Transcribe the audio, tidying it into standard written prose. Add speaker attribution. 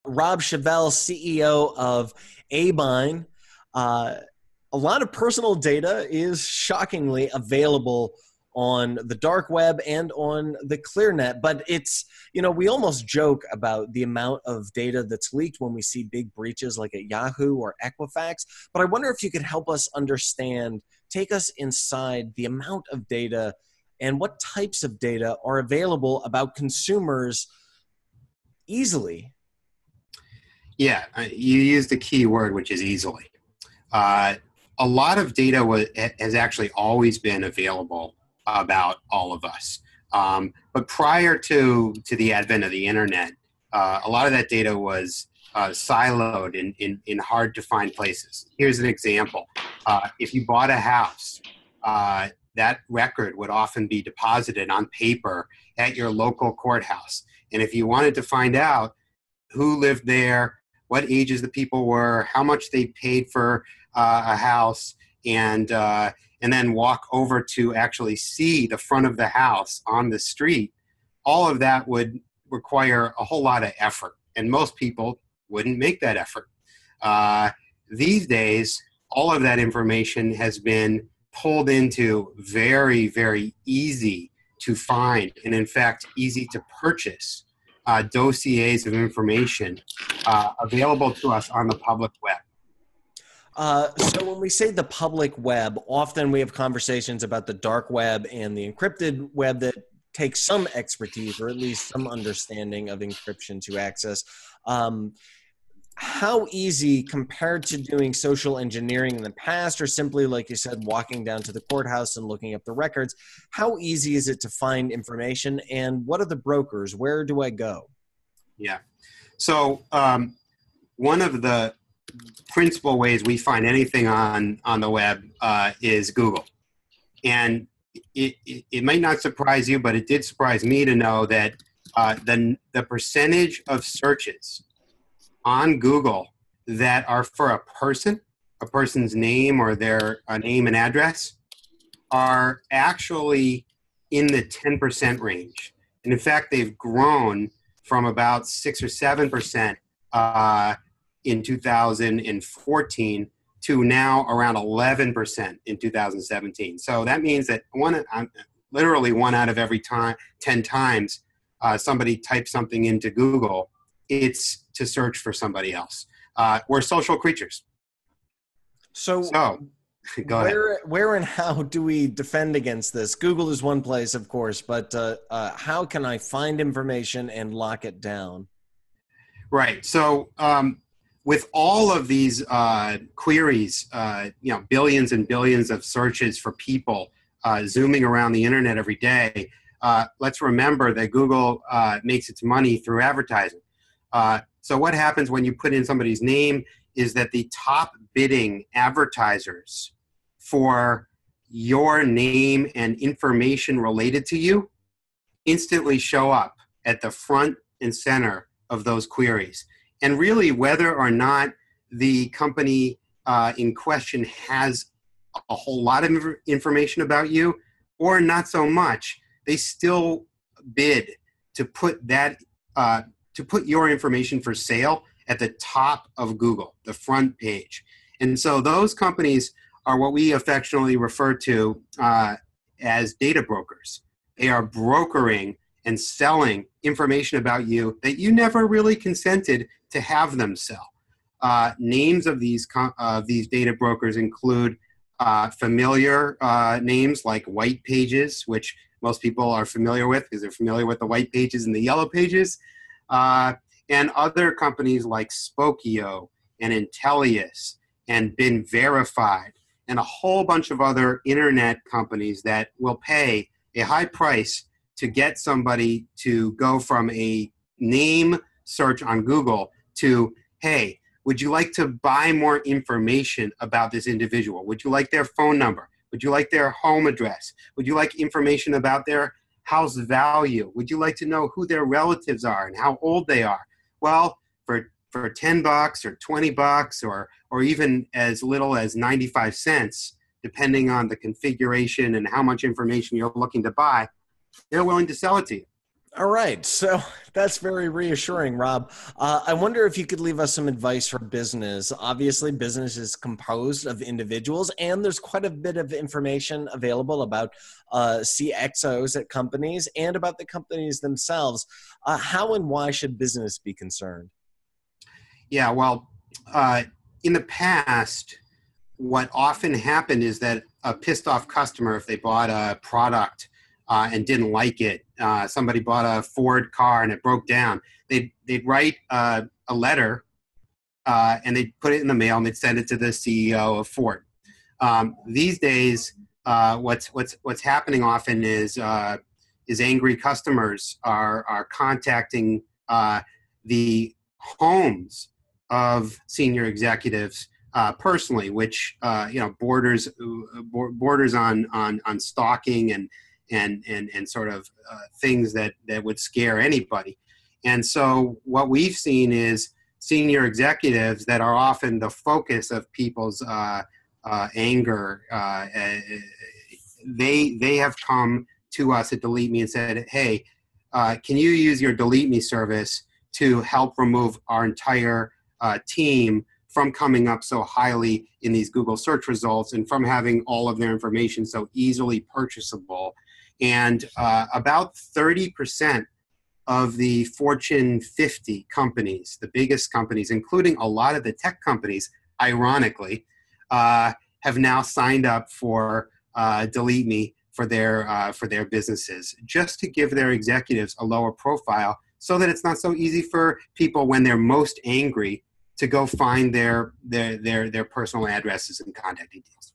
Speaker 1: Rob Shavell, CEO of Abine. Uh, a lot of personal data is shockingly available on the dark web and on the clearnet, but we almost joke about the amount of data that's leaked when we see big breaches like at Yahoo or Equifax. But I wonder if you could help us understand, take us inside the amount of data and what types of data are available about consumers easily.
Speaker 2: Yeah, you used a key word, which is easily. Uh, a lot of data has actually always been available about all of us. But prior to the advent of the internet, a lot of that data was siloed in hard to find places. Here's an example. If you bought a house, that record would often be deposited on paper at your local courthouse. And if you wanted to find out who lived there, what ages the people were, how much they paid for a house, and then walk over to actually see the front of the house on the street, all of that would require a whole lot of effort. And most people wouldn't make that effort. These days, all of that information has been pulled into very, very easy to find, and in fact, easy to purchase dossiers of information available to us on the public web.
Speaker 1: So when we say the public web, often we have conversations about the dark web and the encrypted web that takes some expertise or at least some understanding of encryption to access. How easy compared to doing social engineering in the past, or simply, like you said, walking down to the courthouse and looking up the records, how easy is it to find information, and what are the brokers? Where do I go?
Speaker 2: Yeah. So one of the principal ways we find anything on the web is Google. And it might not surprise you, but it did surprise me to know that the percentage of searches on Google that are for a person's name or their name and address, are actually in the 10% range. And in fact, they've grown from about 6 or 7% in 2014 to now around 11% in 2017. So that means that literally one out of every 10 times somebody types something into Google, it's to search for somebody else. We're social creatures.
Speaker 1: So go ahead. Where and how do we defend against this? Google is one place, of course, but how can I find information and lock it down?
Speaker 2: Right. So with all of these queries, billions and billions of searches for people zooming around the internet every day, let's remember that Google makes its money through advertising. So what happens when you put in somebody's name is that the top bidding advertisers for your name and information related to you instantly show up at the front and center of those queries. And really, whether or not the company in question has a whole lot of information about you or not so much, they still bid to put your information for sale at the top of Google, the front page. And so those companies are what we affectionately refer to as data brokers. They are brokering and selling information about you that you never really consented to have them sell. Names of these data brokers include familiar names like White Pages, which most people are familiar with because they're familiar with the White Pages and the Yellow Pages, and other companies like Spokeo and Intellius and Been Verified, and a whole bunch of other internet companies that will pay a high price to get somebody to go from a name search on Google to, hey, would you like to buy more information about this individual? Would you like their phone number? Would you like their home address? Would you like information about their house value? Would you like to know who their relatives are and how old they are? Well, for $10 or $20 or even as little as 95 cents, depending on the configuration and how much information you're looking to buy, they're willing to sell it to you.
Speaker 1: All right, so that's very reassuring, Rob. I wonder if you could leave us some advice for business. Obviously, business is composed of individuals, and there's quite a bit of information available about CXOs at companies and about the companies themselves. How and why should business be concerned?
Speaker 2: Yeah, well, in the past, what often happened is that a pissed off customer, if they bought a product and didn't like it, somebody bought a Ford car and it broke down, they'd write a letter and they'd put it in the mail and they'd send it to the CEO of Ford. These days, what's happening often is angry customers are contacting the homes of senior executives personally, which borders on stalking and sort of things that would scare anybody. And so what we've seen is senior executives that are often the focus of people's anger. They have come to us at Delete Me and said, "Hey, can you use your Delete Me service to help remove our entire team from coming up so highly in these Google search results and from having all of their information so easily purchasable?" And about 30% of the Fortune 50 companies, the biggest companies, including a lot of the tech companies, ironically, have now signed up for Delete Me for their businesses, just to give their executives a lower profile, so that it's not so easy for people when they're most angry to go find their personal addresses and contact details.